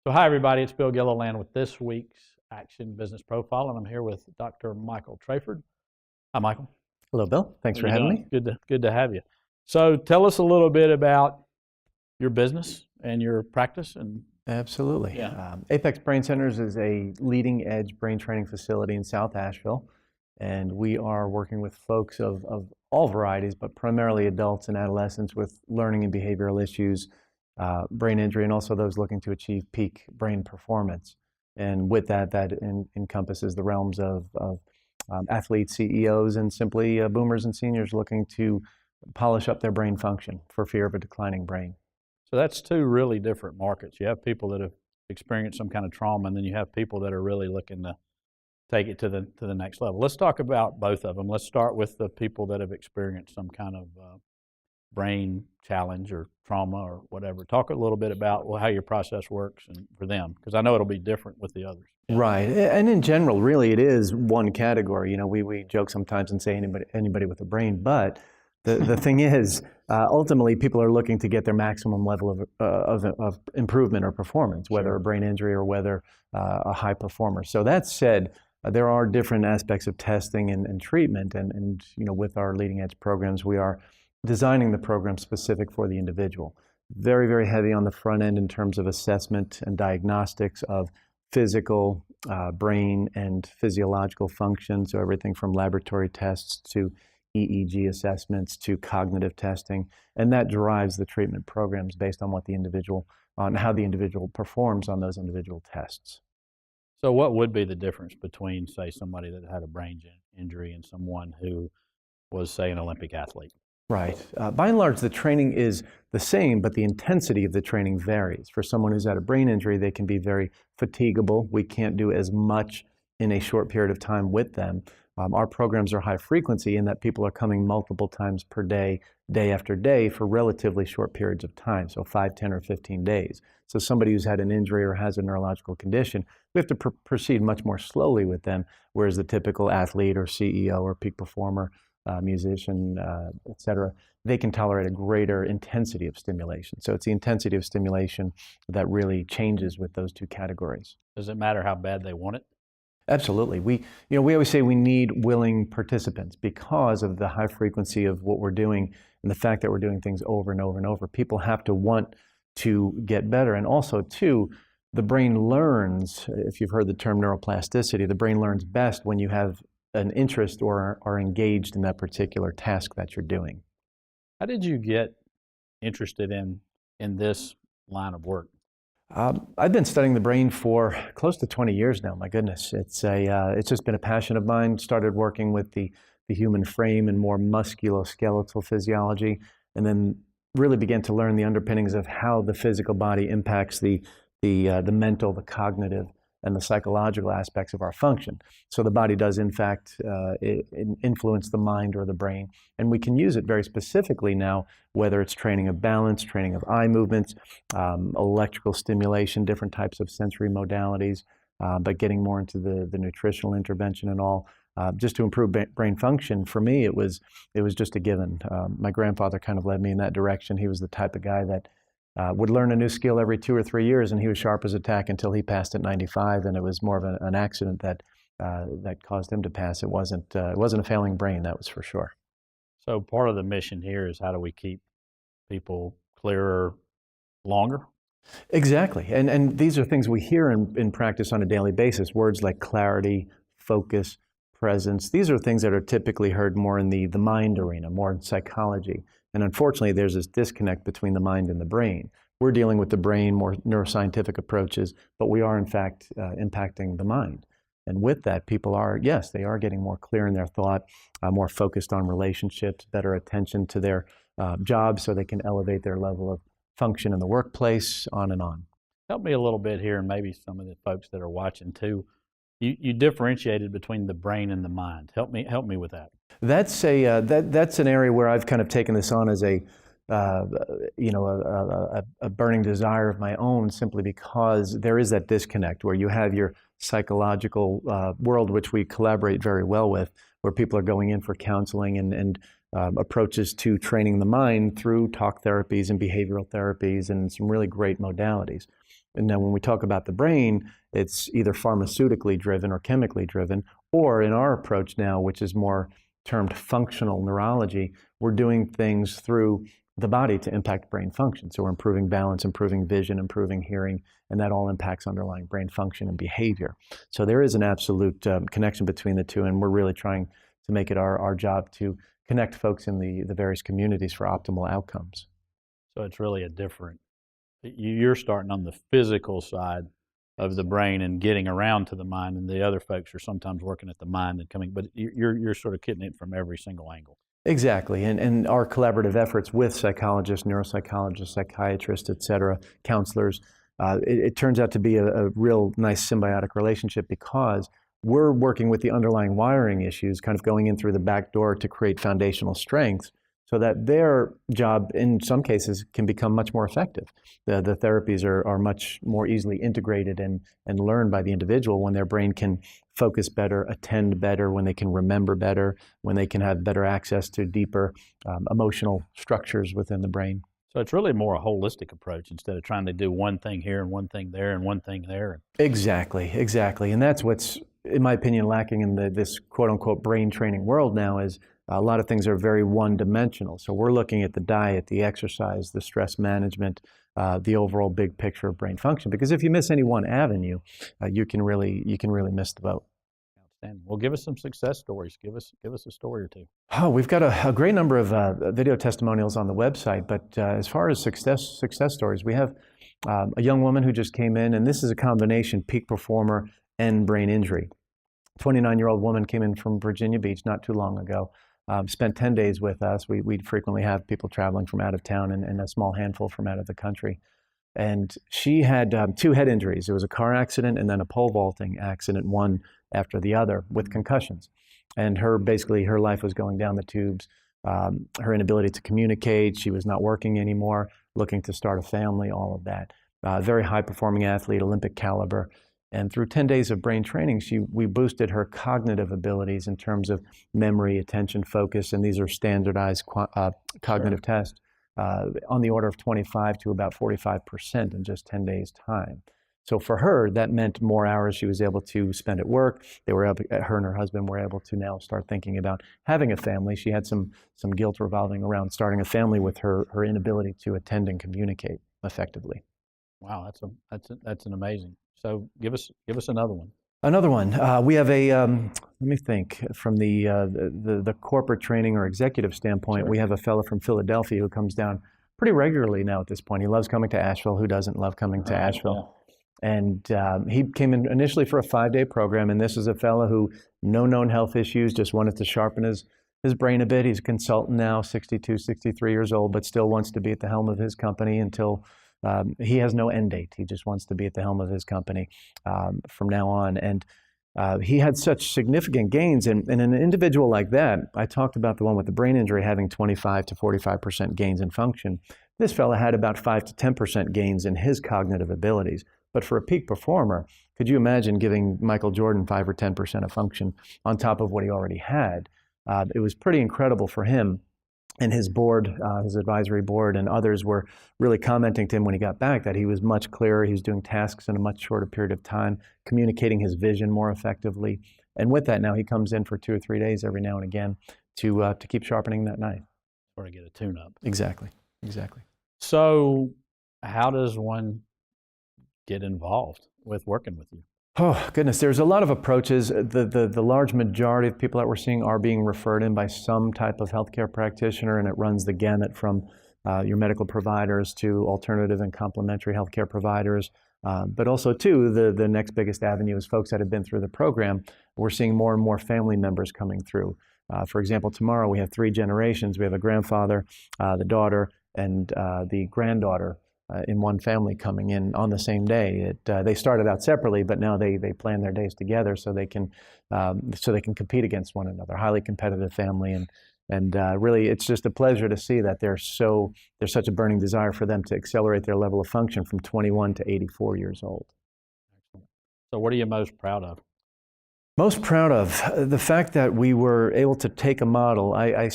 So hi everybody, it's Bill Gilliland with this week's Action Business Profile, and I'm here with Dr. Michael Trayford. Hi Michael. Hello Bill, thanks How for you having doing? me. Good to have you. So tell us a little bit about your business and your practice and Absolutely. yeah. Apex Brain Centers is a leading edge brain training facility in South Asheville, and we are working with folks of all varieties, but primarily adults and adolescents with learning and behavioral issues, brain injury, and also those looking to achieve peak brain performance. And with that, encompasses the realms of athletes, CEOs, and simply boomers and seniors looking to polish up their brain function for fear of a declining brain. So that's two really different markets. You have people that have experienced some kind of trauma, and then you have people that are really looking to take it to the next level. Let's talk about both of them. Let's start with the people that have experienced some kind of brain challenge or trauma or whatever. Talk a little bit about how your process works and for them, because I know it'll be different with the others. Yeah. Right, and in general, really, it is one category. You know, we joke sometimes and say anybody with a brain, but the thing is, ultimately, people are looking to get their maximum level of improvement or performance, whether a brain injury or whether a high performer. So that said, there are different aspects of testing and treatment, and you know, with our leading edge programs, we are designing the program specific for the individual. Very, very heavy on the front end in terms of assessment and diagnostics of physical, brain, and physiological function. So everything from laboratory tests to EEG assessments to cognitive testing, and that drives the treatment programs based on how the individual performs on those individual tests. So what would be the difference between, say, somebody that had a brain injury and someone who was, say, an Olympic athlete? Right. By and large, the training is the same, but the intensity of the training varies. For someone who's had a brain injury, they can be very fatigable. We can't do as much in a short period of time with them. Our programs are high frequency in that people are coming multiple times per day, day after day, for relatively short periods of time, so 5, 10, or 15 days. So somebody who's had an injury or has a neurological condition, we have to proceed much more slowly with them, whereas the typical athlete or CEO or peak performer, musician, etc., they can tolerate a greater intensity of stimulation. So it's the intensity of stimulation that really changes with those two categories. Does it matter how bad they want it? Absolutely. We always say we need willing participants because of the high frequency of what we're doing and the fact that we're doing things over and over and over. People have to want to get better. And also, too, the brain learns, if you've heard the term neuroplasticity, the brain learns best when you have an interest or are engaged in that particular task that you're doing. How did you get interested in this line of work? I've been studying the brain for close to 20 years now. My goodness, it's just been a passion of mine. Started working with the human frame and more musculoskeletal physiology, and then really began to learn the underpinnings of how the physical body impacts the mental, the cognitive, and the psychological aspects of our function. So the body does, in fact, influence the mind or the brain, and we can use it very specifically now, whether it's training of balance, training of eye movements, electrical stimulation, different types of sensory modalities, but getting more into the nutritional intervention and all, just to improve brain function. For me, it was just a given. My grandfather kind of led me in that direction. He was the type of guy that would learn a new skill every 2 or 3 years, and he was sharp as a tack until he passed at 95, and it was more of an accident that caused him to pass. It wasn't a failing brain, that was for sure. So part of the mission here is how do we keep people clearer longer? Exactly, and these are things we hear in practice on a daily basis. Words like clarity, focus, presence. These are things that are typically heard more in the mind arena, more in psychology. And unfortunately, there's this disconnect between the mind and the brain. We're dealing with the brain, more neuroscientific approaches, but we are in fact impacting the mind. And with that, people are, yes, they are getting more clear in their thought, more focused on relationships, better attention to their jobs so they can elevate their level of function in the workplace, on and on. Help me a little bit here, and maybe some of the folks that are watching too. You differentiated between the brain and the mind. Help me with that. That's that's an area where I've kind of taken this on as a burning desire of my own, simply because there is that disconnect where you have your psychological world, which we collaborate very well with, where people are going in for counseling and approaches to training the mind through talk therapies and behavioral therapies and some really great modalities. And now when we talk about the brain, it's either pharmaceutically driven or chemically driven, or in our approach now, which is more termed functional neurology, we're doing things through the body to impact brain function. So we're improving balance, improving vision, improving hearing, and that all impacts underlying brain function and behavior. So there is an absolute connection between the two, and we're really trying to make it our job to connect folks in the various communities for optimal outcomes. So it's really a different, you're starting on the physical side of the brain and getting around to the mind, and the other folks are sometimes working at the mind and coming, but you're sort of hitting it from every single angle. Exactly, and our collaborative efforts with psychologists, neuropsychologists, psychiatrists, et cetera, counselors, it turns out to be a real nice symbiotic relationship because we're working with the underlying wiring issues, kind of going in through the back door to create foundational strengths so that their job, in some cases, can become much more effective. The therapies are much more easily integrated and learned by the individual when their brain can focus better, attend better, when they can remember better, when they can have better access to deeper emotional structures within the brain. So it's really more a holistic approach instead of trying to do one thing here and one thing there and one thing there. Exactly. And that's what's, in my opinion, lacking in this quote-unquote brain training world now is a lot of things are very one-dimensional. So we're looking at the diet, the exercise, the stress management, the overall big picture of brain function. Because if you miss any one avenue, you can really miss the boat. Outstanding. Well, give us some success stories. Give us a story or two. Oh, we've got a great number of video testimonials on the website. But as far as success stories, we have a young woman who just came in, and this is a combination peak performer and brain injury. 29-year-old woman came in from Virginia Beach not too long ago. Spent 10 days with us. We'd frequently have people traveling from out of town and a small handful from out of the country. And she had 2 head injuries. It was a car accident and then a pole vaulting accident, one after the other, with concussions. And her life was going down the tubes. Her inability to communicate, she was not working anymore, looking to start a family, all of that. Very high-performing athlete, Olympic caliber. And through 10 days of brain training, we boosted her cognitive abilities in terms of memory, attention, focus, and these are standardized cognitive tests on the order of 25 to about 45% in just 10 days' time. So for her, that meant more hours she was able to spend at work. Her and her husband were able to now start thinking about having a family. She had some guilt revolving around starting a family with her inability to attend and communicate effectively. Wow, that's an amazing. So give us another one. Another one. We have a let me think. From the corporate training or executive standpoint, Sure. We have a fellow from Philadelphia who comes down pretty regularly now at this point. He loves coming to Asheville. Who doesn't love coming to Asheville? Yeah. And he came in initially for a 5-day program, and this is a fellow who no known health issues, just wanted to sharpen his brain a bit. He's a consultant now, 62, 63 years old, but still wants to be at the helm of his company until he has no end date. He just wants to be at the helm of his company from now on. And he had such significant gains. And an individual like that, I talked about the one with the brain injury having 25 to 45% gains in function. This fellow had about 5 to 10% gains in his cognitive abilities. But for a peak performer, could you imagine giving Michael Jordan 5 or 10% of function on top of what he already had? It was pretty incredible for him. And his board, his advisory board, and others were really commenting to him when he got back that he was much clearer. He was doing tasks in a much shorter period of time, communicating his vision more effectively. And with that, now he comes in for 2 or 3 days every now and again to keep sharpening that knife. Sort of get a tune-up. Exactly. So how does one get involved with working with you? Oh, goodness. There's a lot of approaches. The large majority of people that we're seeing are being referred in by some type of healthcare practitioner, and it runs the gamut from your medical providers to alternative and complementary healthcare providers. But also, too, the next biggest avenue is folks that have been through the program. We're seeing more and more family members coming through. For example, tomorrow we have 3 generations. We have a grandfather, the daughter, and the granddaughter in one family coming in on the same day. They started out separately, but now they plan their days together so they can compete against one another. Highly competitive family, and really, it's just a pleasure to see that there's such a burning desire for them to accelerate their level of function from 21 to 84 years old. Excellent. So what are you most proud of? Most proud of the fact that we were able to take a model. I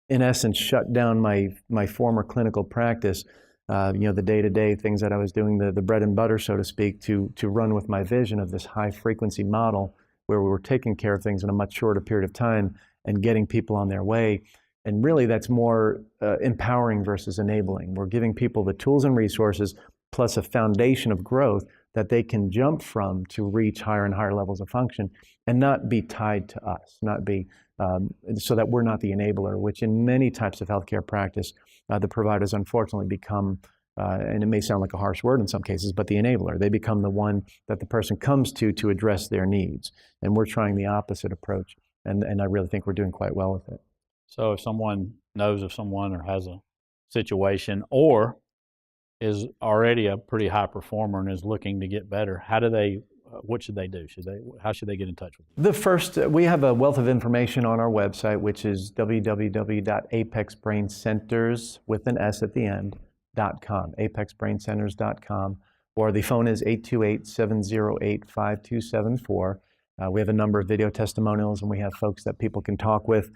in essence, shut down my former clinical practice the day-to-day things that I was doing, the bread and butter, so to speak, to run with my vision of this high-frequency model where we were taking care of things in a much shorter period of time and getting people on their way. And really, that's more empowering versus enabling. We're giving people the tools and resources plus a foundation of growth that they can jump from to reach higher and higher levels of function and not be tied to us, not be so that we're not the enabler, which in many types of healthcare practice, the providers unfortunately become, and it may sound like a harsh word in some cases, but the enabler. They become the one that the person comes to address their needs. And we're trying the opposite approach. And I really think we're doing quite well with it. So if someone knows of someone or has a situation or is already a pretty high performer and is looking to get better, how do they, what should they do? How should they get in touch with you? The first, we have a wealth of information on our website, which is www.apexbraincenters, with an S at the end, .com, apexbraincenters.com, or the phone is 828-708-5274. We have a number of video testimonials, and we have folks that people can talk with.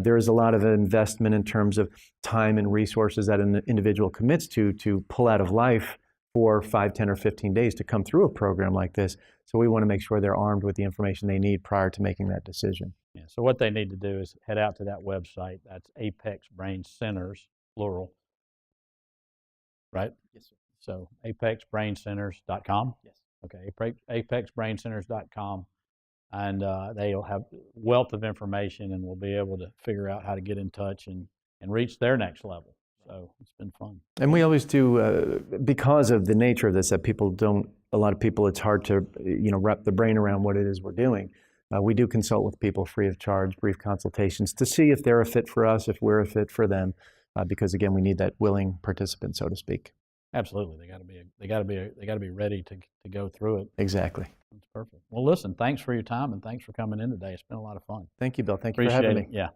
There is a lot of investment in terms of time and resources that an individual commits to pull out of life for 5, 10, or 15 days to come through a program like this. So we want to make sure they're armed with the information they need prior to making that decision. Yeah, so what they need to do is head out to that website. That's Apex Brain Centers, plural, right? Yes, sir. So apexbraincenters.com? Yes. Okay, apexbraincenters.com. And they'll have wealth of information, and we'll be able to figure out how to get in touch and reach their next level. So it's been fun. And we always do, because of the nature of this, that a lot of people, it's hard to wrap the brain around what it is we're doing. We do consult with people free of charge, brief consultations, to see if they're a fit for us, if we're a fit for them, because again, we need that willing participant, so to speak. Absolutely, they got to be ready to go through it. Exactly. That's perfect. Well, listen, thanks for your time and thanks for coming in today. It's been a lot of fun. Thank you, Bill. Thank you Appreciate for having it. me. Yeah.